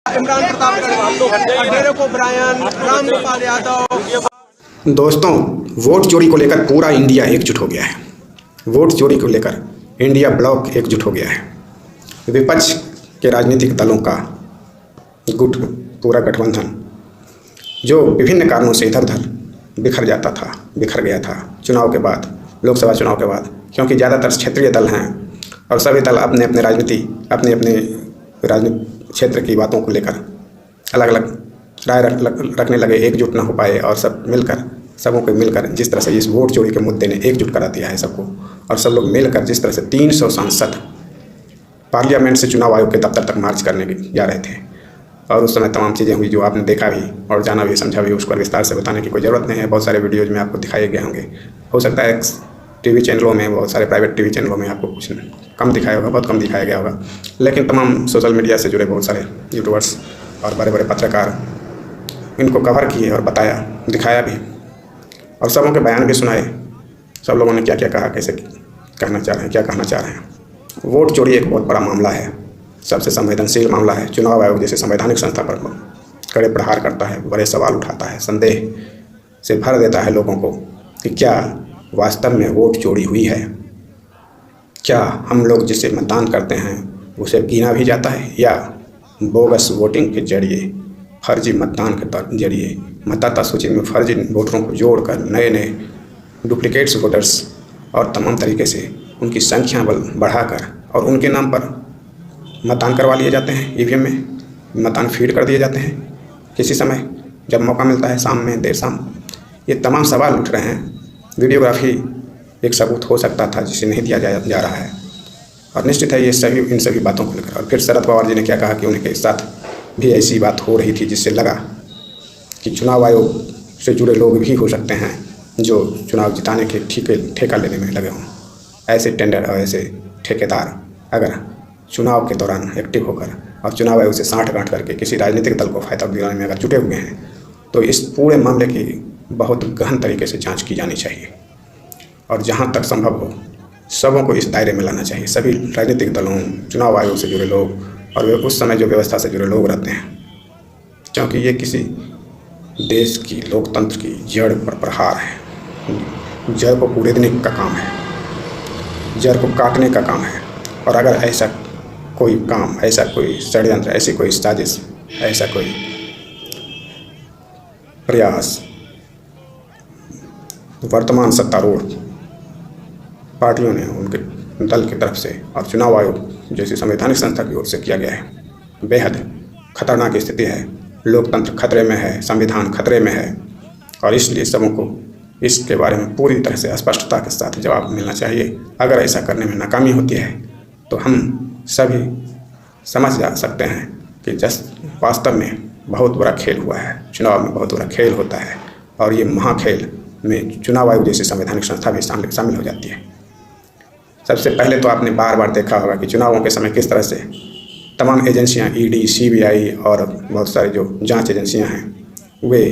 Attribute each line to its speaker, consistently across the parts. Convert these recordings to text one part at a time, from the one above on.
Speaker 1: Imran Pratap Derek O'Brien, Ramgopal Yadav.
Speaker 2: दोस्तों, vote चोरी को लेकर पूरा इंडिया एकजुट हो गया है। वोट चोरी को लेकर इंडिया ब्लॉक एकजुट हो गया है। विपक्ष के राजनीतिक दलों का गुट पूरा गठबंधन जो विभिन्न कारणों से इधर उधर बिखर गया था चुनाव के बाद, लोकसभा चुनाव के बाद, क्योंकि ज़्यादातर क्षेत्रीय दल हैं और सभी दल अपने अपने राजनीति क्षेत्र की बातों को लेकर अलग अलग राय रखने लगे, एकजुट ना हो पाए और सबों को मिलकर जिस तरह से इस वोट चोरी के मुद्दे ने एकजुट करा दिया है सबको, और सब लोग मिलकर जिस तरह से 300 सांसद पार्लियामेंट से चुनाव आयोग के दफ्तर तक मार्च करने जा रहे थे। और उस समय तमाम चीज़ें हुई जो आपने देखा भी और जाना भी, समझा भी, उस पर विस्तार से बताने की कोई ज़रूरत नहीं है। बहुत सारे वीडियोज़ में आपको दिखाए गए होंगे। हो सकता है टीवी चैनलों में, बहुत सारे प्राइवेट टीवी चैनलों में आपको कुछ कम दिखाया होगा, बहुत कम दिखाया गया होगा, लेकिन तमाम सोशल मीडिया से जुड़े बहुत सारे यूट्यूबर्स और बड़े बड़े पत्रकार इनको कवर किए और बताया, दिखाया भी, और सबों के बयान भी सुनाए। सब लोगों ने क्या क्या कहा, कैसे कहना चाह रहे हैं, क्या कहना चाह रहे हैं। वोट चोरी एक बहुत बड़ा मामला है, सबसे संवेदनशील मामला है। चुनाव आयोग जैसे संवैधानिक संस्था पर कड़े प्रहार करता है, बड़े सवाल उठाता है, संदेह से भर देता है लोगों को कि क्या वास्तव में वोट चोरी हुई है, क्या हम लोग जिसे मतदान करते हैं उसे गिना भी जाता है, या बोगस वोटिंग के जरिए, फर्जी मतदान के जरिए मतदाता सूची में फर्जी वोटरों को जोड़कर नए डुप्लीकेट्स वोटर्स और तमाम तरीके से उनकी संख्या बढ़ाकर और उनके नाम पर मतदान करवा लिए जाते हैं, ईवीएम में मतदान फीड कर दिए जाते हैं किसी समय जब मौका मिलता है, शाम में, देर शाम। ये तमाम सवाल उठ रहे हैं। वीडियोग्राफी एक सबूत हो सकता था जिसे नहीं दिया जा रहा है, और निश्चित है ये इन सभी बातों को लेकर। और फिर शरद पवार जी ने क्या कहा कि उनके साथ भी ऐसी बात हो रही थी जिससे लगा कि चुनाव आयोग से जुड़े लोग भी हो सकते हैं जो चुनाव जिताने के ठेका लेने में लगे हों। ऐसे टेंडर और ऐसे ठेकेदार अगर चुनाव के दौरान एक्टिव होकर और चुनाव आयोग से साँठ-गाँठ करके किसी राजनीतिक दल को फायदा दिलाने में अगर जुटे हुए हैं, तो इस पूरे मामले की बहुत गहन तरीके से जांच की जानी चाहिए, और जहां तक संभव हो सबों को इस दायरे में लाना चाहिए, सभी राजनीतिक दलों, चुनाव आयोग से जुड़े लोग और उस समय जो व्यवस्था से जुड़े लोग रहते हैं, क्योंकि ये किसी देश की लोकतंत्र की जड़ पर प्रहार है। जड़ को कुरेदने का काम है, जड़ को काटने का काम है। और अगर ऐसा कोई काम, ऐसा कोई षड्यंत्र, ऐसी कोई साजिश, ऐसा कोई प्रयास वर्तमान सत्तारूढ़ पार्टियों ने, उनके दल की तरफ से और चुनाव आयोग जैसी संवैधानिक संस्था की ओर से किया गया है, बेहद खतरनाक स्थिति है। लोकतंत्र खतरे में है, संविधान खतरे में है, और इसलिए सबों को इसके बारे में पूरी तरह से स्पष्टता के साथ जवाब मिलना चाहिए। अगर ऐसा करने में नाकामी होती है तो हम सभी समझ जा सकते हैं कि वास्तव में बहुत बड़ा खेल हुआ है। चुनाव में बहुत बड़ा खेल होता है, और ये महाखेल में चुनाव आयोग जैसी संवैधानिक संस्था भी शामिल हो जाती है। सबसे पहले तो आपने बार बार देखा होगा कि चुनावों के समय किस तरह से तमाम एजेंसियां, ईडी, सीबीआई और बहुत सारी जो जांच एजेंसियां हैं, वे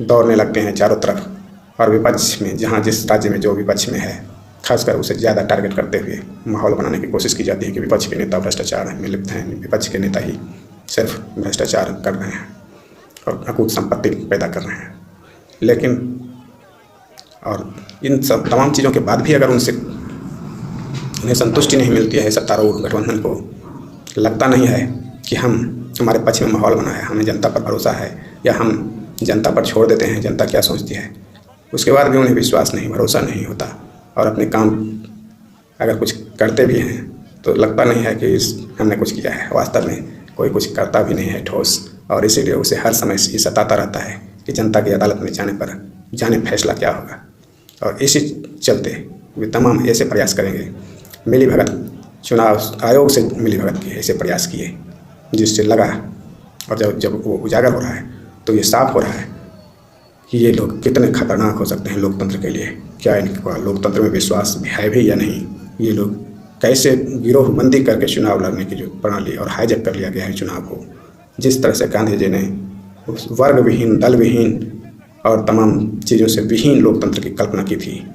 Speaker 2: दौड़ने लगते हैं चारों तरफ, और विपक्ष में, जहां जिस राज्य में जो विपक्ष में है, खासकर उसे ज़्यादा टारगेट करते हुए माहौल बनाने की कोशिश की जाती है कि विपक्ष के नेता भ्रष्टाचार में लिप्त हैं, विपक्ष के नेता ही सिर्फ भ्रष्टाचार कर रहे हैं और अकूत संपत्ति पैदा कर रहे हैं। लेकिन और इन सब तमाम चीज़ों के बाद भी अगर उन्हें संतुष्टि नहीं मिलती है, सत्तारूढ़ गठबंधन को लगता नहीं है कि हमारे पक्ष में माहौल बना है, हमें जनता पर भरोसा है, या हम जनता पर छोड़ देते हैं जनता क्या सोचती है, उसके बाद भी उन्हें विश्वास नहीं, भरोसा नहीं होता, और अपने काम अगर कुछ करते भी हैं तो लगता नहीं है कि हमने कुछ किया है। वास्तव में कोई कुछ करता भी नहीं है ठोस, और इसीलिए उसे हर समय ये सताता रहता है कि जनता की अदालत में जाने फैसला क्या होगा। और इसी चलते वे तमाम ऐसे प्रयास करेंगे, मिलीभगत, चुनाव आयोग से मिलीभगत के ऐसे प्रयास किए जिससे लगा, और जब वो उजागर हो रहा है तो ये साफ हो रहा है कि ये लोग कितने खतरनाक हो सकते हैं लोकतंत्र के लिए। क्या इनका लोकतंत्र में विश्वास है भी या नहीं, ये लोग कैसे गिरोहबंदी करके चुनाव लड़ने की जो प्रणाली और हाईजैक कर लिया गया है चुनाव को, जिस तरह से गांधी जी ने उस वर्ग विहीन, दल विहीन और तमाम चीज़ों से विहीन लोकतंत्र की कल्पना की थी।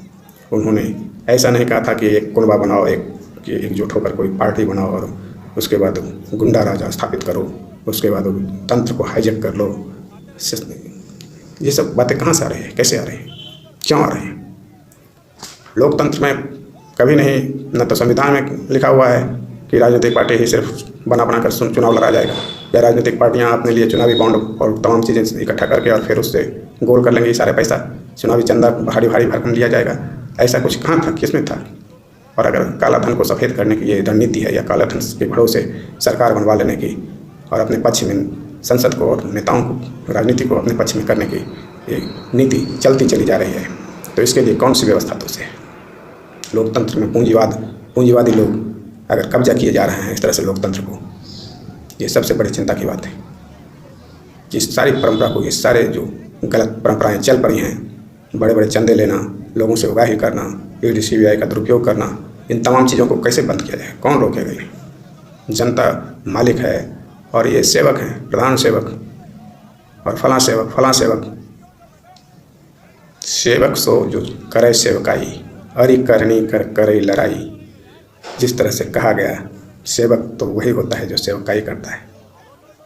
Speaker 2: उन्होंने ऐसा नहीं कहा था कि एक कुनबा बनाओ, एकजुट होकर कोई पार्टी बनाओ और उसके बाद गुंडा राज स्थापित करो, उसके बाद वो तंत्र को हाईजैक कर लो। ये सब बातें कहाँ से आ रही है, कैसे आ रही है, क्यों आ रही है? लोकतंत्र में कभी नहीं, न तो संविधान में लिखा हुआ है कि राजनीतिक पार्टी ही सिर्फ बना कर चुनाव लड़ा जाएगा, या राजनीतिक पार्टियां अपने लिए चुनावी बॉन्ड और तमाम चीज़ें इकट्ठा करके और फिर उससे गोल कर लेंगे सारे पैसा, चुनावी चंदा भारी भारी भरकम लिया जाएगा। ऐसा कुछ कहाँ था, किसमें था? और अगर काला धन को सफ़ेद करने की ये रणनीति है, या काला धन के भरोसे सरकार बनवा लेने की और अपने पक्ष में संसद को और नेताओं को, राजनीति को अपने पक्ष में करने की ये नीति चलती चली जा रही है, तो इसके लिए कौन सी व्यवस्था तो से? लोकतंत्र में पूंजीवादी लोग अगर कब्जा किए जा रहे हैं इस तरह से लोकतंत्र को, ये सबसे बड़ी चिंता की बात है। इस सारी परंपरा को, ये सारे जो गलत परंपराएं चल पड़ी हैं, बड़े बड़े चंदे लेना, लोगों से उगाही करना, ईडी सीबीआई का दुरुपयोग करना, इन तमाम चीज़ों को कैसे बंद किया जाए? कौन रोकेगा? इन्हें जनता मालिक है और ये सेवक हैं, प्रधान सेवक और फलां सेवक। सेवक सो जो करे सेवकाई, अरि करनी कर करे लड़ाई। जिस तरह से कहा गया, सेवक तो वही होता है जो सेवकाई करता है।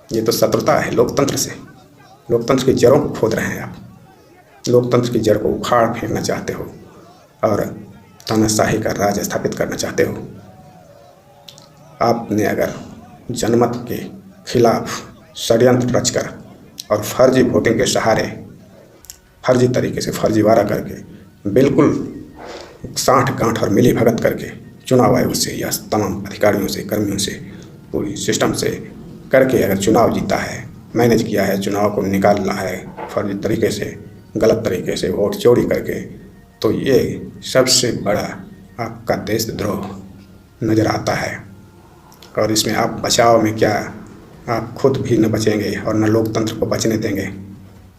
Speaker 2: ये तो शत्रुता है लोकतंत्र से। लोकतंत्र की जड़ों को खोद रहे हैं आप, लोकतंत्र की जड़ को उखाड़ फेंकना चाहते हो और तानाशाही का राज स्थापित करना चाहते हो। आपने अगर जनमत के खिलाफ षड्यंत्र रचकर और फर्जी वोटिंग के सहारे, फर्जी तरीके से फर्जीवाड़ा करके, बिल्कुल साठ गांठ और मिली भगत करके चुनाव आयोग से या तमाम अधिकारियों से, कर्मियों से, पूरी सिस्टम से करके अगर चुनाव जीता है, मैनेज किया है, चुनाव को निकालना है फर्जी तरीके से, गलत तरीके से वोट चोरी करके, तो ये सबसे बड़ा आपका देशद्रोह नज़र आता है। और इसमें आप बचाव में क्या, आप खुद भी न बचेंगे और न लोकतंत्र को बचने देंगे।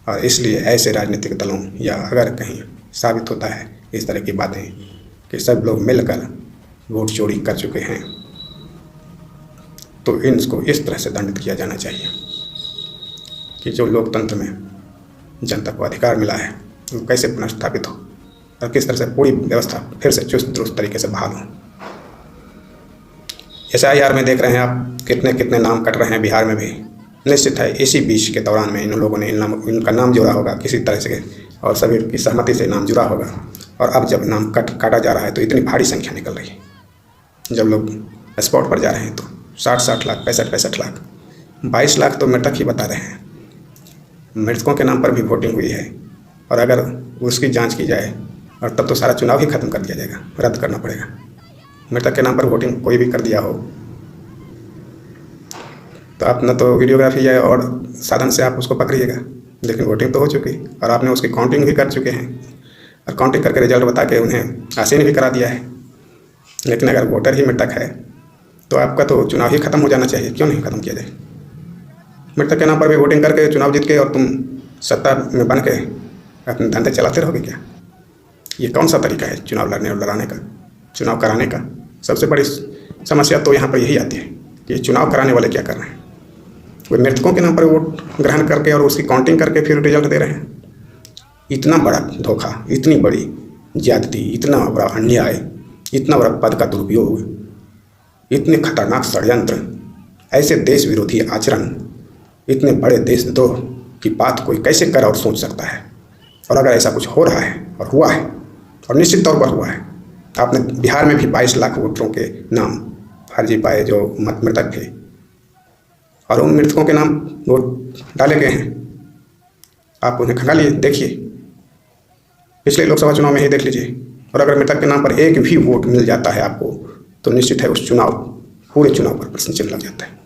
Speaker 2: और इसलिए ऐसे राजनीतिक दलों, या अगर कहीं साबित होता है इस तरह की बातें कि सब लोग मिलकर वोट चोरी कर चुके हैं, तो इनको इस तरह से दंडित किया जाना चाहिए कि जो लोकतंत्र में जनता को अधिकार मिला है वो कैसे पुनर्स्थापित हो और किस तरह से पूरी व्यवस्था फिर से चुस्त दुरुस्त तरीके से बहाल हो। SIR में देख रहे हैं आप कितने नाम कट रहे हैं बिहार में भी। निश्चित है इसी बीच के दौरान में इन लोगों ने इनका नाम जुड़ा होगा किसी तरह से, और सभी की सहमति से नाम जुड़ा होगा। और अब जब नाम काटा जा रहा है तो इतनी भारी संख्या निकल रही है। जब लोग स्पॉट पर जा रहे हैं तो 60 लाख, 65 लाख, 22 लाख तो मृतक ही बता रहे हैं। मृतकों के नाम पर भी वोटिंग हुई है, और अगर उसकी जांच की जाए और तब तो सारा चुनाव ही खत्म कर दिया जाएगा, रद्द करना पड़ेगा। मृतक के नाम पर वोटिंग कोई भी कर दिया हो तो आप न तो वीडियोग्राफी है और साधन से आप उसको पकड़िएगा, लेकिन वोटिंग तो हो चुकी और आपने उसकी काउंटिंग भी कर चुके हैं, और काउंटिंग करके रिजल्ट बता के उन्हें आसीन भी करा दिया है। लेकिन अगर वोटर ही मृतक है तो आपका तो चुनाव ही खत्म हो जाना चाहिए, क्यों नहीं खत्म किया जाए? मृतक के नाम पर भी वोटिंग करके चुनाव जीत के और तुम सत्ता में बन के अपने धंधे चलाते रहोगे क्या? ये कौन सा तरीका है चुनाव लड़ने और लड़ाने का, चुनाव कराने का? सबसे बड़ी समस्या तो यहाँ पर यही आती है कि चुनाव कराने वाले क्या कर रहे हैं। वो मृतकों के नाम पर वोट ग्रहण करके और उसकी काउंटिंग करके फिर रिजल्ट दे रहे हैं। इतना बड़ा धोखा, इतनी बड़ी ज्यादती, इतना बड़ा अन्याय, इतना बड़ा पद का दुरुपयोग, इतने खतरनाक षड्यंत्र, ऐसे देश विरोधी आचरण, इतने बड़े देशद्रोह की बात कोई कैसे कर और सोच सकता है? और अगर ऐसा कुछ हो रहा है और हुआ है, और निश्चित तौर पर हुआ है, आपने बिहार में भी 22 लाख वोटरों के नाम फर्जी पाए जो मृतक थे, और उन मृतकों के नाम वोट डाले गए हैं। आप उन्हें खंगालिए, देखिए, पिछले लोकसभा चुनाव में ही देख लीजिए। और अगर मृतक के नाम पर एक भी वोट मिल जाता है आपको, तो निश्चित है उस चुनाव, पूरे चुनाव पर प्रश्न चिन्ह लग जाता है,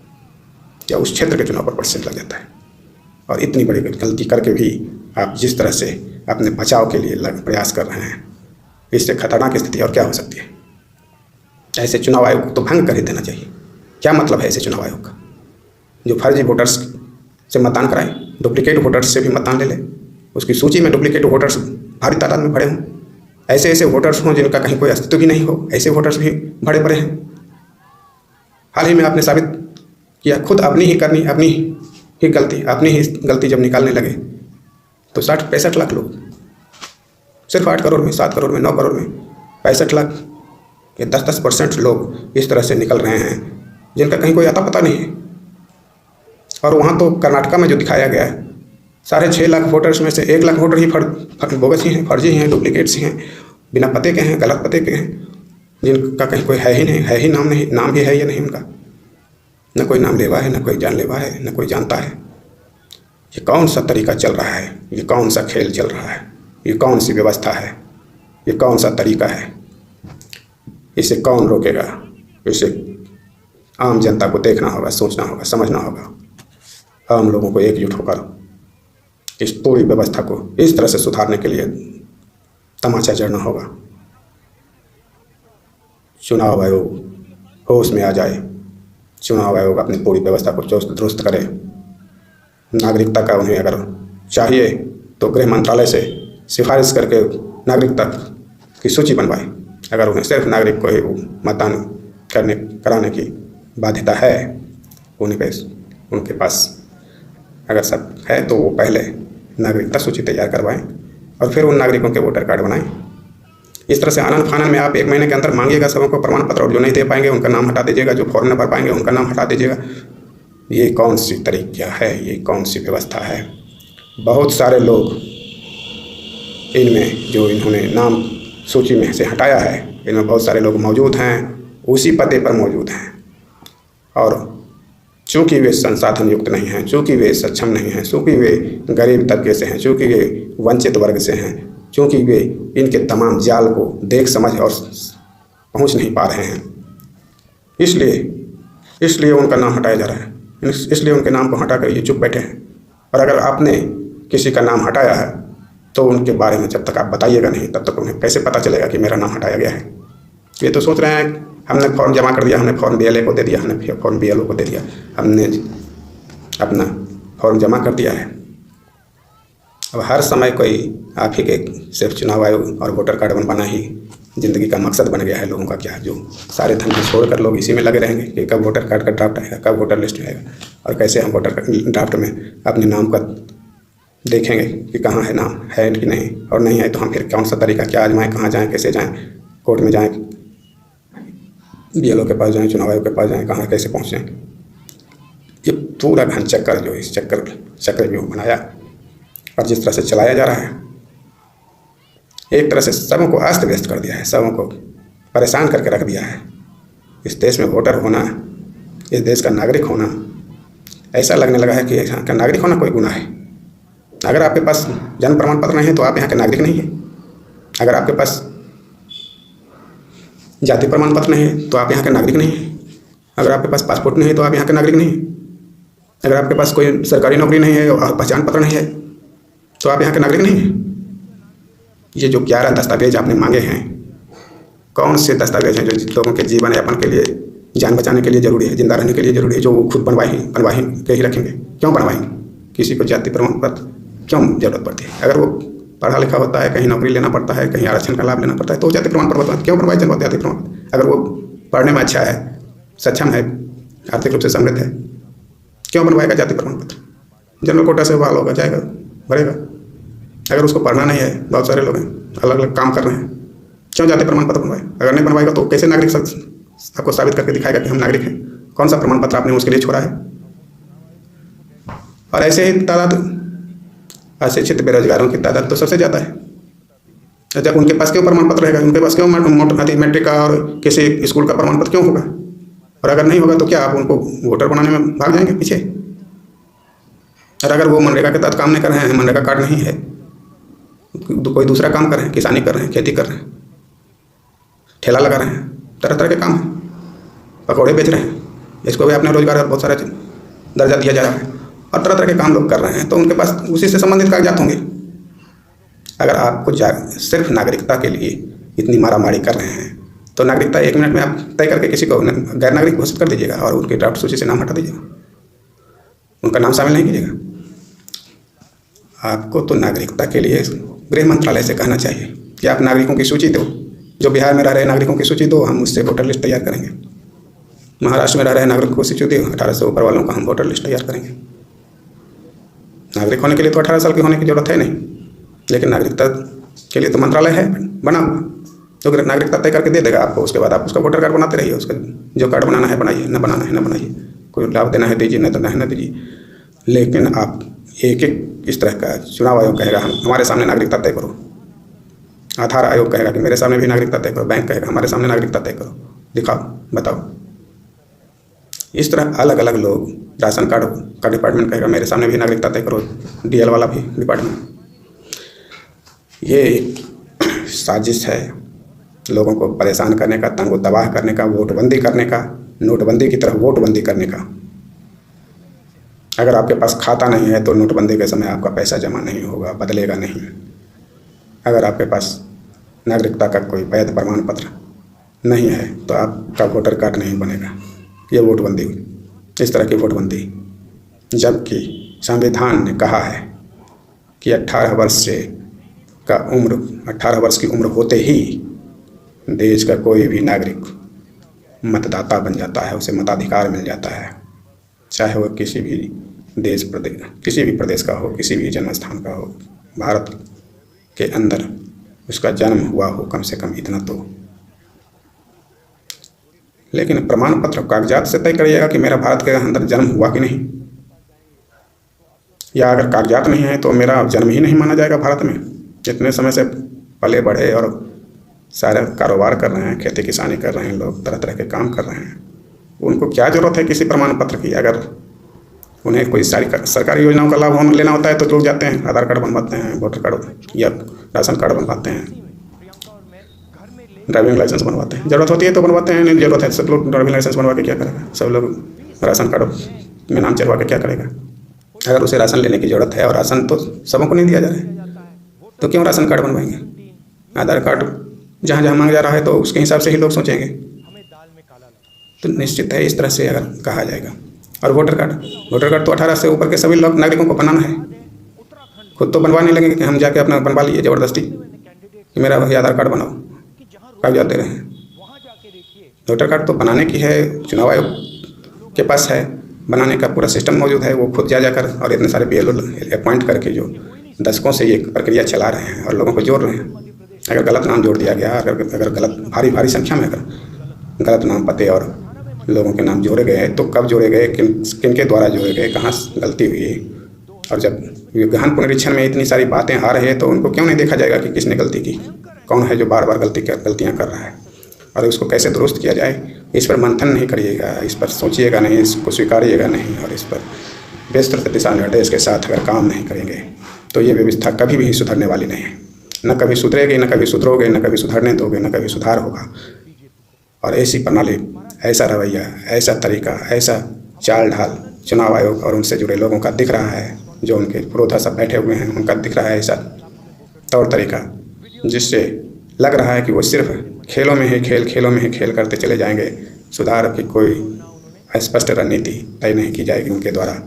Speaker 2: या उस क्षेत्र के चुनाव पर प्रश्न चिन्ह लग जाता है। और इतनी बड़ी गलती करके भी आप जिस तरह से अपने बचाव के लिए प्रयास कर रहे हैं, इससे खतरनाक स्थिति और क्या हो सकती है? ऐसे चुनाव आयोग को तो भंग कर ही देना चाहिए। क्या मतलब है ऐसे चुनाव आयोग का जो फर्जी वोटर्स से मतदान कराए, डुप्लीकेट वोटर्स से भी मतदान ले ले, उसकी सूची में डुप्लीकेट वोटर्स भारी तादाद में भरे हों, ऐसे वोटर्स हों जिनका कहीं कोई अस्तित्व भी नहीं हो, ऐसे वोटर्स भी भरे पड़े हैं। हाल ही में आपने साबित किया खुद अपनी ही गलती जब निकालने लगे तो 60-65 लाख लोग, सिर्फ 8 करोड़ में, 7 करोड़ में, 9 करोड़ में 65 लाख, ये 10% लोग इस तरह से निकल रहे हैं जिनका कहीं कोई आता पता नहीं है। और वहाँ तो कर्नाटका में जो दिखाया गया है 6.5 लाख वोटर्स में से 1 लाख वोटर ही बोगस ही हैं, फर्जी ही हैं, डुप्लीकेट्स ही हैं, बिना पते के हैं, गलत पते के हैं, जिनका कहीं कोई है ही नहीं, है ही नाम नहीं, नाम भी है या नहीं उनका, न कोई नाम लेवा है, न कोई जानलेवा है, न कोई जानता है। ये कौन सा तरीका चल रहा है, ये कौन सा खेल चल रहा है, ये कौन सी व्यवस्था है, ये कौन सा तरीका है, इसे कौन रोकेगा? इसे आम जनता को देखना होगा, सोचना होगा, समझना होगा। आम लोगों को एकजुट होकर इस पूरी व्यवस्था को इस तरह से सुधारने के लिए तमाचा जड़ना होगा। चुनाव आयोग होश में आ जाए, चुनाव आयोग अपनी पूरी व्यवस्था को चुस्त दुरुस्त करे। नागरिकता का उन्हें अगर चाहिए तो गृह मंत्रालय से सिफारिश करके नागरिकता की सूची बनवाए। अगर उन्हें सिर्फ नागरिक को ही मतदान कराने की बाध्यता है, उनके पास अगर सब है तो वो पहले नागरिकता सूची तैयार करवाएं और फिर उन नागरिकों के वोटर कार्ड बनाएं। इस तरह से आनन फानन में आप 1 महीने के अंदर मांगिएगा सबों को प्रमाण पत्र, और जो नहीं दे पाएंगे उनका नाम हटा दीजिएगा, जो फॉर्म न भर पाएंगे उनका नाम हटा दीजिएगा। ये कौन सी तरीका है, ये कौन सी व्यवस्था है? बहुत सारे लोग इनमें जो इन्होंने नाम सूची में से हटाया है, इनमें बहुत सारे लोग मौजूद हैं, उसी पते पर मौजूद हैं, और चूँकि वे संसाधन युक्त नहीं हैं, चूँकि वे सक्षम नहीं हैं, चूँकि वे गरीब तबके से हैं, चूँकि वे वंचित वर्ग से हैं, चूँकि वे इनके तमाम जाल को देख समझ और पहुँच नहीं पा रहे हैं, इसलिए उनका नाम हटाया जा रहा है। इसलिए उनके नाम को हटा कर ये चुप बैठे हैं। और अगर आपने किसी का नाम हटाया है तो उनके बारे में जब तक आप बताइएगा नहीं, तब तक उन्हें कैसे पता चलेगा कि मेरा नाम हटाया गया है? ये तो सोच रहे हैं हमने फॉर्म जमा कर दिया, हमने फॉर्म BLA को दे दिया, हमने फॉर्म BLO को दे दिया, हमने अपना फॉर्म जमा कर दिया है। अब हर समय कोई आप ही के सिर्फ चुनाव आयोग और वोटर कार्ड बनवाना ही ज़िंदगी का मकसद बन गया है लोगों का क्या? जो सारे धंधे छोड़कर लोग इसी में लगे रहेंगे कि कब वोटर कार्ड का ड्राफ्ट आएगा, कब वोटर लिस्ट आएगा, और कैसे हम वोटर ड्राफ्ट में अपने नाम का देखेंगे कि कहाँ है नाम, है कि नहीं, और नहीं है तो हम फिर कौन सा तरीका क्या आजमाएँ, कहाँ जाएँ, कैसे जाएँ, कोर्ट में जाएँ, BLO के पास जाएँ, चुनाव आयोग के पास जाएँ, कहाँ कैसे पहुँचें। ये पूरा घन चक्कर जो इस चक्रव्यूह बनाया और जिस तरह से चलाया जा रहा है, एक तरह से सबों को अस्त व्यस्त कर दिया है, सबों को परेशान करके रख दिया है। इस देश में वोटर होना, इस देश का नागरिक होना, ऐसा लगने लगा है कि यहाँ का नागरिक होना कोई गुनाह है। अगर आपके पास जन्म प्रमाण पत्र नहीं है तो आप यहाँ के नागरिक नहीं हैं। अगर आपके पास जाति प्रमाण पत्र नहीं है तो आप यहाँ के नागरिक नहीं हैं। अगर आपके पास पासपोर्ट नहीं है तो आप यहाँ के नागरिक नहीं हैं। अगर आपके पास कोई सरकारी नौकरी नहीं है और पहचान पत्र नहीं है तो आप यहाँ के नागरिक नहीं हैं। ये जो 11 दस्तावेज आपने मांगे हैं, कौन से दस्तावेज हैं जो लोगों के जीवन यापन के लिए, जान बचाने के लिए ज़रूरी है, जिंदा रहने के लिए ज़रूरी है, जो वो खुद बनवाही के ही रखेंगे? क्यों बनवाएंगे? किसी को जाति प्रमाण पत्र क्यों जरूरत पड़ती है? अगर वो पढ़ा लिखा होता है, कहीं नौकरी लेना पड़ता है, कहीं आरक्षण का लाभ लेना पड़ता है, तो जाति प्रमाण पत्र क्यों बनवाए? जाति प्रमाण पत्र अगर वो पढ़ने में अच्छा है, सक्षम है, आर्थिक रूप से समृद्ध है, क्यों बनवाएगा जाति प्रमाण पत्र? जनरल कोटा से बहाल होगा, जाएगा, भरेगा। अगर उसको पढ़ना नहीं है, बहुत सारे लोग हैं अलग अलग काम कर रहे हैं, क्यों जाति प्रमाण पत्र बनवाए? अगर नहीं बनवाएगा तो कैसे नागरिक आपको साबित करके दिखाएगा कि हम नागरिक हैं? कौन सा प्रमाण पत्र आपने उसके लिए छोड़ा है? और ऐसे ही तादाद अशिक्षित बेरोजगारों की तादाद तो सबसे ज़्यादा है। जब उनके पास क्यों प्रमाण पत्र रहेगा? उनके पास क्यों मैट्रिक का और किसी स्कूल का प्रमाण पत्र क्यों होगा? और अगर नहीं होगा तो क्या आप उनको वोटर बनाने में भाग जाएंगे पीछे? और अगर वो मनरेगा के तहत काम नहीं कर रहे हैं, मनरेगा कार्ड नहीं है, कोई दूसरा काम कर रहे हैं, किसानी कर रहे हैं, खेती कर रहे हैं, ठेला लगा रहे हैं, तरह तरह के काम हैं, पकौड़े बेच रहे हैं, इसको भी अपने रोजगार बहुत सारा दर्जा दिया जा रहा है, और तरह तरह के काम लोग कर रहे हैं, तो उनके पास उसी से संबंधित कागजात होंगे। अगर आपको सिर्फ नागरिकता के लिए इतनी मारामारी कर रहे हैं तो नागरिकता 1 मिनट में आप तय करके किसी को गैर नागरिक घोषित कर दीजिएगा और उनके ड्राफ्ट सूची से नाम हटा दीजिएगा, उनका नाम शामिल नहीं कीजिएगा। आपको तो नागरिकता के लिए गृह मंत्रालय से कहना चाहिए कि आप नागरिकों की सूची दो, जो बिहार में रह रहे नागरिकों की सूची दो, हम उससे वोटर लिस्ट तैयार करेंगे। महाराष्ट्र में रह रहे नागरिकों की सूची दो, 18 से ऊपर वालों का हम वोटर लिस्ट तैयार करेंगे। नागरिक होने के लिए तो 18 साल के होने की जरूरत है नहीं, लेकिन नागरिकता के लिए तो मंत्रालय है बना हुआ, तो नागरिकता तय करके दे देगा आपको। उसके बाद आप उसका वोटर कार्ड बनाते रहिए, उसका जो कार्ड बनाना है बनाइए, न बनाना है न बनाइए, कोई लाभ देना है दीजिए, न देना है न दीजिए। लेकिन आप एक एक इस तरह का, चुनाव आयोग कहेगा हम हमारे सामने नागरिकता तय करो, आधार आयोग कहेगा कि मेरे सामने भी नागरिकता तय करो, बैंक कहेगा हमारे सामने नागरिकता तय करो, दिखाओ बताओ। इस तरह अलग अलग लोग, राशन कार्ड का डिपार्टमेंट कहेगा मेरे सामने भी नागरिकता तय करो, डीएल वाला भी डिपार्टमेंट। ये एक साजिश है लोगों को परेशान करने का, तंग तबाह करने का, वोटबंदी करने का, नोटबंदी की तरह वोटबंदी करने का। अगर आपके पास खाता नहीं है तो नोटबंदी के समय आपका पैसा जमा नहीं होगा, बदलेगा नहीं। अगर आपके पास नागरिकता का कोई वैध प्रमाण पत्र नहीं है तो आपका वोटर कार्ड नहीं बनेगा। ये वोटबंदी हुई, इस तरह की वोटबंदी। जबकि संविधान ने कहा है कि 18 वर्ष की उम्र होते ही देश का कोई भी नागरिक मतदाता बन जाता है, उसे मताधिकार मिल जाता है, चाहे वह किसी भी किसी भी प्रदेश का हो, किसी भी जन्म स्थान का हो, भारत के अंदर उसका जन्म हुआ हो, कम से कम इतना तो। लेकिन प्रमाण पत्र कागजात से तय करिएगा कि मेरा भारत के अंदर जन्म हुआ कि नहीं, या अगर कागजात नहीं है तो मेरा जन्म ही नहीं माना जाएगा भारत में। जितने समय से पले बढ़े और सारे कारोबार कर रहे हैं, खेती किसानी कर रहे हैं लोग, तरह तरह के काम कर रहे हैं, उनको क्या ज़रूरत है किसी प्रमाण पत्र की। अगर उन्हें कोई सरकारी योजनाओं का लाभ लेना होता है तो लोग जाते हैं, आधार कार्ड बनवाते हैं, वोटर कार्ड या राशन कार्ड बनवाते हैं, ड्राइविंग लाइसेंस बनवाते हैं। ज़रूरत होती है तो बनवाते हैं, नहीं ज़रूरत है सब लोग ड्राइविंग लाइसेंस बनवा के क्या करेगा, सब लोग राशन कार्ड में नाम चढ़वा के क्या करेगा। अगर उसे राशन लेने की ज़रूरत है और राशन तो सबों को नहीं दिया जा रहा है तो क्यों राशन कार्ड बनवाएंगे। आधार कार्ड जहाँ जहाँ मांगा जा रहा है तो उसके हिसाब से ही लोग सोचेंगे। तो निश्चित है इस तरह से अगर कहा जाएगा। और वोटर कार्ड तो 18 से ऊपर के सभी लोग नागरिकों को बनाना है, खुद तो बनवा नहीं लगेंगे कि हम जाके अपना बनवा लिए ज़बरदस्ती कि मेरा भाई आधार कार्ड बनाओ, कागजात दे रहे हैं। वोटर कार्ड तो बनाने की है, चुनाव आयोग के पास है, बनाने का पूरा सिस्टम मौजूद है। वो खुद जाकर और इतने सारे BLO अपॉइंट करके जो दशकों से ये प्रक्रिया चला रहे हैं और लोगों को जोड़ रहे हैं। अगर गलत नाम जोड़ दिया गया, अगर गलत भारी संख्या में अगर गलत नाम, पते और लोगों के नाम जोड़े गए तो कब जोड़े गए, किन के द्वारा जोड़े गए, कहाँ गलती हुई। और जब गहन पुनरीक्षण में इतनी सारी बातें आ रही है तो उनको क्यों नहीं देखा जाएगा कि किसने गलती की, कौन है जो बार बार गलतियाँ कर रहा है और उसको कैसे दुरुस्त किया जाए। इस पर मंथन नहीं करिएगा, इस पर सोचिएगा नहीं, इसको स्वीकारिएगा नहीं और इस पर विस्तृत दिशा निर्देश के साथ अगर काम नहीं करेंगे तो ये व्यवस्था कभी भी सुधरने वाली नहीं है। न कभी सुधरेगी, न कभी सुधरोगे, न कभी सुधरने दोगे, न कभी सुधार होगा। और ऐसी प्रणाली, ऐसा रवैया, ऐसा तरीका, ऐसा चाल ढाल चुनाव आयोग और उनसे जुड़े लोगों का दिख रहा है, जो उनके पुरोधा सब बैठे हुए हैं उनका दिख रहा है ऐसा तौर तरीका, जिससे लग रहा है कि वो सिर्फ खेलों में ही खेल करते चले जाएंगे। सुधार की कोई स्पष्ट रणनीति तय नहीं की जाएगी उनके द्वारा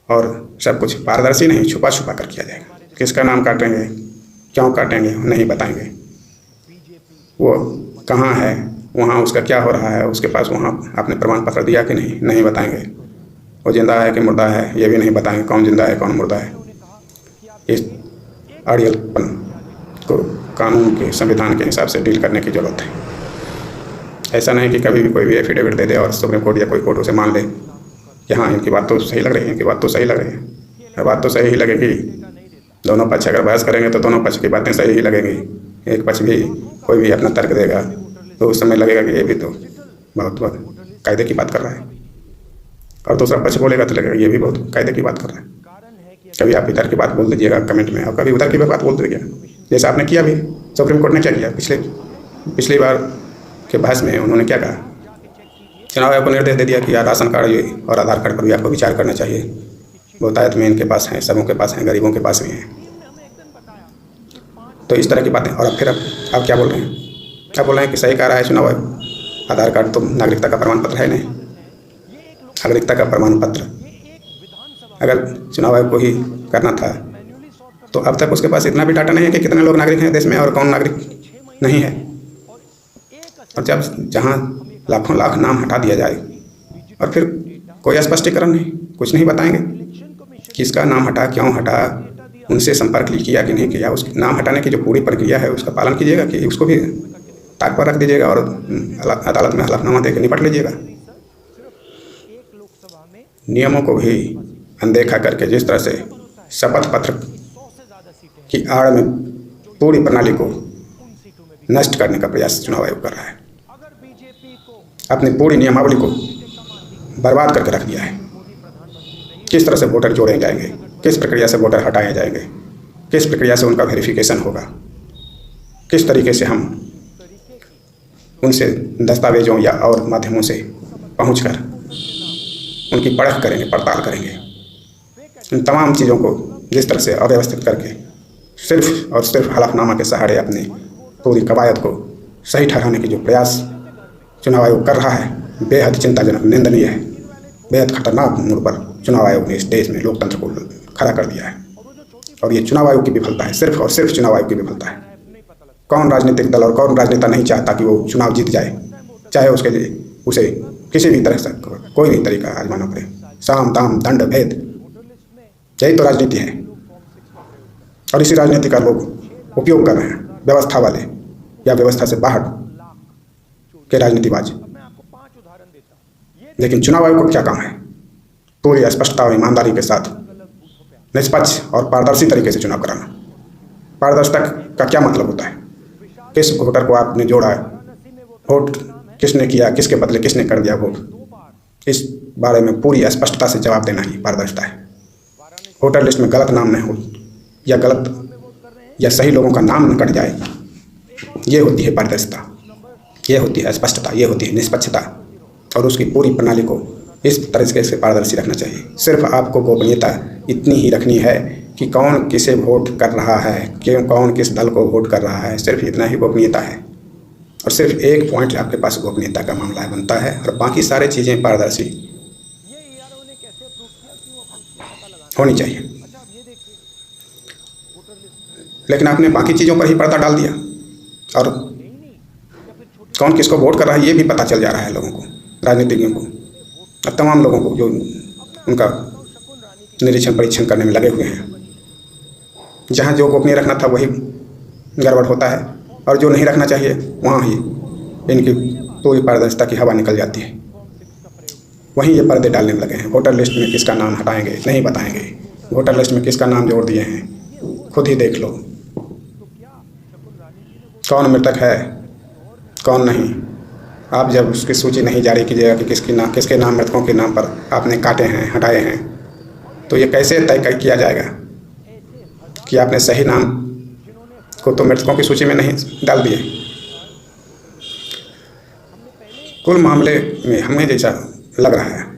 Speaker 2: और सब कुछ पारदर्शी नहीं, छुपा कर किया जाएगा। किसका नाम काटेंगे, क्यों काटेंगे, नहीं बताएंगे। वो कहाँ है, वहाँ उसका क्या हो रहा है, उसके पास वहाँ आपने प्रमाण पत्र दिया कि नहीं बताएंगे। वो जिंदा है कि मुर्दा है ये भी नहीं बताएंगे, कौन जिंदा है कौन मुर्दा है। इस अड़ियलपन को कानून के, संविधान के हिसाब से डील करने की ज़रूरत है। ऐसा नहीं कि कभी भी कोई भी एफिडेविट दे दे और सुप्रीम कोर्ट या कोई कोर्ट उसे मान ले कि हाँ इनकी बात तो सही लग रही है, इनकी बात तो सही लग रही है। बात तो सही ही लगेगी, दोनों पक्ष अगर बहस करेंगे तो दोनों पक्ष की बातें सही ही लगेंगी। एक पक्ष भी कोई भी अपना तर्क देगा तो उस समय लगेगा कि ये भी तो बहुत कायदे की बात कर रहा है, और दूसरा पक्ष बोलेगा तो लगेगा ये भी बहुत कायदे की बात कर रहा है। कभी आप इधर की बात बोल दीजिएगा कमेंट में और कभी उधर की बात बोल दीजिएगा, जैसा आपने किया भी। सुप्रीम कोर्ट ने क्या किया पिछली बार के बहस में, उन्होंने क्या कहा, चुनाव आयोग को निर्देश दे दिया कि यार राशन कार्ड और आधार कार्ड पर भी आपको विचार करना चाहिए। बहुतायत में इनके पास हैं, सबों के पास हैं, गरीबों के पास भी हैं। तो इस तरह की बातें। और अब फिर आप क्या बोल रहे हैं, क्या बोल रहे हैं कि सही कह रहा है चुनाव आयोग, आधार कार्ड तो नागरिकता का प्रमाण पत्र है नहीं। नागरिकता का प्रमाण पत्र अगर चुनाव आयोग को ही करना था तो अब तक उसके पास इतना भी डाटा नहीं है कि कितने लोग नागरिक हैं देश में और कौन नागरिक नहीं है। और जब जहाँ लाखों लाख नाम हटा दिया जाए और फिर कोई स्पष्टीकरण नहीं, कुछ नहीं बताएंगे किसका नाम हटा, क्यों हटा, उनसे संपर्क किया कि नहीं किया, उस नाम हटाने की जो पूरी प्रक्रिया है उसका पालन कीजिएगा कि उसको भी ताक पर रख दीजिएगा और अदालत में हलफनामा देकर निपट लीजिएगा। नियमों को भी अनदेखा करके जिस तरह से शपथ पत्र की आड़ में पूरी प्रणाली को नष्ट करने का प्रयास चुनाव आयोग कर रहा है, अपनी पूरी नियमावली को बर्बाद करके रख दिया है। किस तरह से वोटर जोड़े जाएंगे, किस प्रक्रिया से वोटर हटाए जाएंगे, किस प्रक्रिया से उनका वेरिफिकेशन होगा, किस तरीके से हम उनसे दस्तावेजों या और माध्यमों से पहुंचकर उनकी परख करेंगे, पड़ताल करेंगे। इन तमाम चीज़ों को जिस तरह से अव्यवस्थित करके सिर्फ और सिर्फ हलफनामा के सहारे अपनी पूरी कवायद को सही ठहराने की जो प्रयास चुनाव आयोग कर रहा है, बेहद चिंताजनक, निंदनीय है। बेहद खतरनाक मोड़ पर चुनाव आयोग ने इस देश में लोकतंत्र को खड़ा कर दिया है। और ये चुनाव आयोग की विफलता है, सिर्फ और सिर्फ चुनाव आयोग की विफलता है। कौन राजनीतिक दल और कौन राजनेता नहीं चाहता कि वो चुनाव जीत जाए, चाहे उसके लिए उसे किसी भी तरह से कोई भी तरीका आजमाना पड़े। साम दाम दंड भेद, यही तो राजनीति है। और इसी राजनीति का लोग उपयोग कर रहे हैं, व्यवस्था वाले या व्यवस्था से बाहर के राजनीतिबाज। लेकिन चुनाव आयोग को क्या काम है? पूरी स्पष्टता और ईमानदारी के साथ निष्पक्ष और पारदर्शी तरीके से चुनाव कराना। पारदर्शिता का क्या मतलब होता है? किस वोटर को आपने जोड़ा है, वोट किसने किया, किसके बदले किसने कर दिया वोट, इस बारे में पूरी स्पष्टता से जवाब देना ही पारदर्शिता है। वोटर लिस्ट में गलत नाम नहीं हो या गलत या सही लोगों का नाम न कट जाए, ये होती है पारदर्शिता, ये होती है स्पष्टता, ये होती है निष्पक्षता। और उसकी पूरी प्रणाली को इस तरीके से पारदर्शी रखना चाहिए। सिर्फ आपको गोपनीयता इतनी ही रखनी है कि कौन किसे वोट कर रहा है, क्यों कौन किस दल को वोट कर रहा है, सिर्फ इतना ही गोपनीयता है। और सिर्फ एक पॉइंट आपके पास गोपनीयता का मामला बनता है और बाकी सारी चीज़ें पारदर्शी होनी चाहिए। लेकिन आपने बाकी चीज़ों पर ही पर्दा डाल दिया और कौन किसको वोट कर रहा है ये भी पता चल जा रहा है लोगों को, राजनीतिज्ञों को और तमाम लोगों को जो उनका निरीक्षण परीक्षण करने में लगे हुए हैं। जहाँ जो गोपनीय रखना था वही गड़बड़ होता है और जो नहीं रखना चाहिए वहाँ ही इनकी पूरी पारदर्शिता की हवा निकल जाती है। वहीं ये पर्दे डालने में लगे हैं। वोटर लिस्ट में किसका नाम हटाएंगे नहीं बताएंगे, वोटर लिस्ट में किसका नाम जोड़ दिए हैं, खुद ही देख लो। कौन मृतक है कौन नहीं, आप जब उसकी सूची नहीं जारी कीजिएगा कि किसके नाम मृतकों के नाम पर आपने काटे हैं, हटाए हैं, तो ये कैसे तय किया जाएगा कि आपने सही नाम को तो मृतकों की सूची में नहीं डाल दिए। कुल मामले में हमें जैसा लग रहा है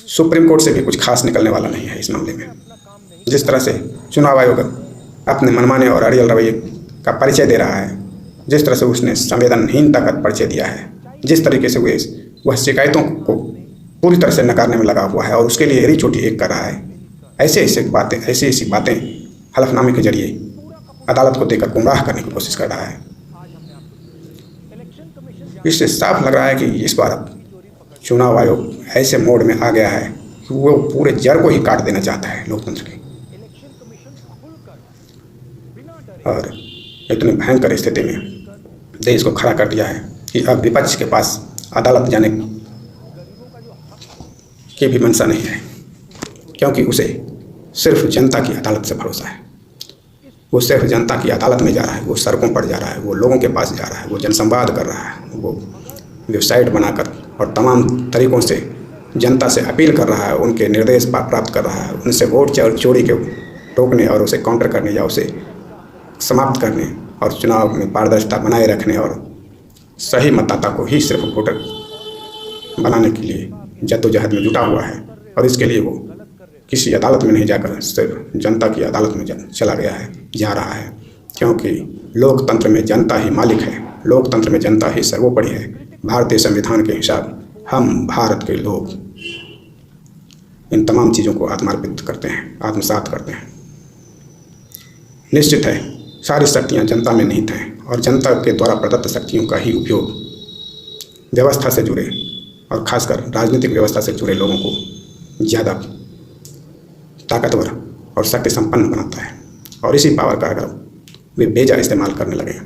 Speaker 2: सुप्रीम कोर्ट से भी कुछ खास निकलने वाला नहीं है इस मामले में। जिस तरह से चुनाव आयोग अपने मनमाने और अड़ियल रवैये का परिचय दे रहा है, जिस तरह से उसने संवेदनहीनता का परिचय दिया है, जिस तरीके से वह शिकायतों को पूरी तरह से नकारने में लगा हुआ है और उसके लिए एड़ी चोटी एक कर रहा है, ऐसी बातें हलफनामे के जरिए अदालत को देकर गुमराह करने की कोशिश कर रहा है। इससे साफ लग रहा है कि इस बार चुनाव आयोग ऐसे मोड में आ गया है कि वो पूरे जड़ को ही काट देना चाहता है लोकतंत्र की। और इतनी भयंकर स्थिति में देश को खड़ा कर दिया है कि अब विपक्ष के पास अदालत जाने की भी मंशा नहीं है, क्योंकि उसे सिर्फ जनता की अदालत से भरोसा है। वो सिर्फ जनता की अदालत में जा रहा है, वो सड़कों पर जा रहा है, वो लोगों के पास जा रहा है, वो जनसंवाद कर रहा है, वो वेबसाइट बनाकर और तमाम तरीक़ों से जनता से अपील कर रहा है, उनके निर्देश प्राप्त कर रहा है, उनसे वोट चोरी के रोकने और उसे काउंटर करने या उसे समाप्त करने और चुनाव में पारदर्शिता बनाए रखने और सही मतदाता को ही सिर्फ वोटर बनाने के लिए जद्दोजहद में जुटा हुआ है। और इसके लिए वो किसी अदालत में नहीं जाकर सिर्फ जनता की अदालत में चला गया है, जा रहा है, क्योंकि लोकतंत्र में जनता ही मालिक है, लोकतंत्र में जनता ही सर्वोपरि है। भारतीय संविधान के हिसाब हम भारत के लोग इन तमाम चीज़ों को आत्मार्पित करते हैं, आत्मसात करते हैं। निश्चित है सारी शक्तियाँ जनता में निहित हैं और जनता के द्वारा प्रदत्त शक्तियों का ही उपयोग व्यवस्था से जुड़े और खासकर राजनीतिक व्यवस्था से जुड़े लोगों को ज़्यादा ताकतवर और शक्ति संपन्न बनाता है। और इसी पावर का अगर वे बेजा इस्तेमाल करने लगे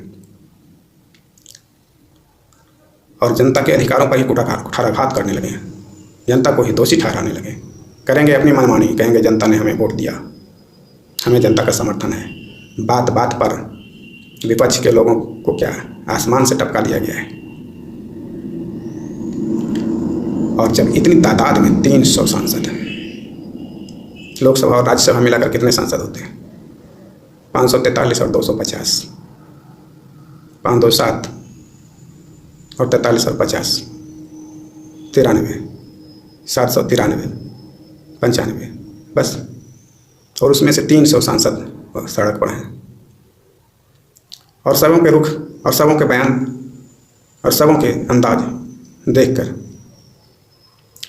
Speaker 2: और जनता के अधिकारों पर ही कुठाराघात करने लगे हैं जनता को ही दोषी ठहराने लगे। करेंगे अपनी मनमानी, कहेंगे जनता ने हमें वोट दिया, हमें जनता का समर्थन है। बात बात पर विपक्ष के लोगों को क्या आसमान से टपका दिया गया है। और जब इतनी तादाद में 300 सांसद, लोकसभा और राज्यसभा मिलाकर कितने सांसद होते हैं? 543 और 250, 527 और 43 और 50, 93, 793, 95 बस। और उसमें से 300 सांसद सड़क पर हैं। और सबों के रुख और सबों के बयान और सबों के अंदाज देखकर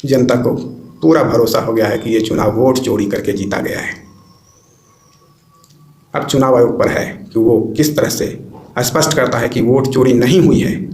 Speaker 2: जनता को पूरा भरोसा हो गया है कि ये चुनाव वोट चोरी करके जीता गया है। अब चुनाव आयोग पर है कि वो किस तरह से स्पष्ट करता है कि वोट चोरी नहीं हुई है